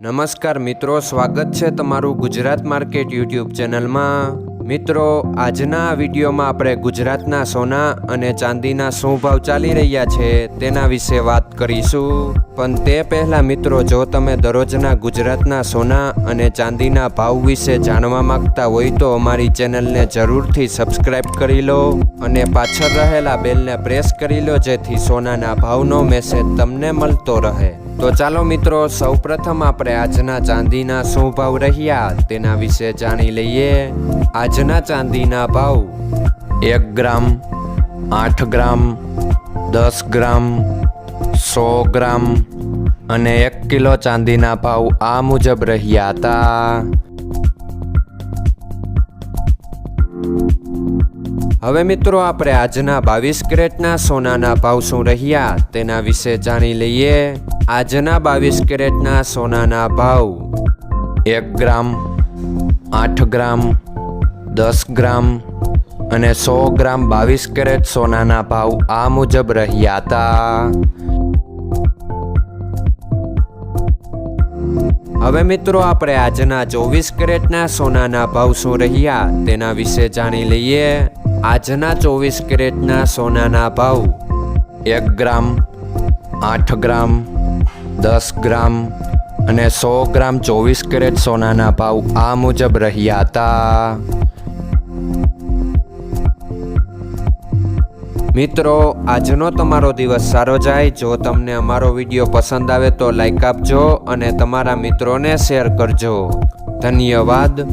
નમસ્કાર મિત્રો, સ્વાગત છે તમારું ગુજરાત માર્કેટ યુટ્યુબ ચેનલમાં। મિત્રો, આજના આ વિડીયોમાં આપણે ગુજરાતના સોના અને ચાંદીના શું ભાવ ચાલી રહ્યા છે તેના વિશે વાત કરીશું। પણ તે પહેલાં મિત્રો, જો તમે દરરોજના ગુજરાતના સોના અને ચાંદીના ભાવ વિશે જાણવા માંગતા હોય તો અમારી ચેનલને જરૂરથી સબસ્ક્રાઈબ કરી લો અને પાછળ રહેલા બેલને પ્રેસ કરી લો, જેથી સોનાના ભાવનો મેસેજ તમને મળતો રહે। તો ચાલો મિત્રો, સૌપ્રથમ આપણે આજના ચાંદીના શું ભાવ રહ્યા તેના વિશે જાણી લઈએ। આજના ચાંદીના ભાવ 1 ગ્રામ, 8 ગ્રામ, 10 ગ્રામ, 100 ગ્રામ અને 1 કિલો ચાંદીના ભાવ આ મુજબ રહ્યા હતા। હવે મિત્રો, આપણે આજના 22 કેરેટના સોનાના ભાવ શું રહ્યા તેના વિશે જાણી લઈએ। આજના 22 કેરેટના સોનાના ભાવ 1 ગ્રામ, 8 ગ્રામ, 10 ગ્રામ અને 100 ગ્રામ 22 કેરેટ સોનાના ભાવ આ મુજબ રહ્યા હતા। હવે મિત્રો, આપણે આજના 24 કેરેટના સોનાના ભાવ શું રહ્યા તેના વિશે જાણી લઈએ। આજના 24 કેરેટના સોનાના ભાવ 1 ગ્રામ, 8 ગ્રામ, 10 ગ્રામ અને 100 ગ્રામ 24 કેરેટ સોનાના ભાવ આ મુજબ રહ્યા હતા। મિત્રો, આજનો તમારો દિવસ સારો જાય। જો તમને અમારો વિડીયો પસંદ આવે તો લાઈક આપજો અને તમારા મિત્રોને શેર કરજો। ધન્યવાદ।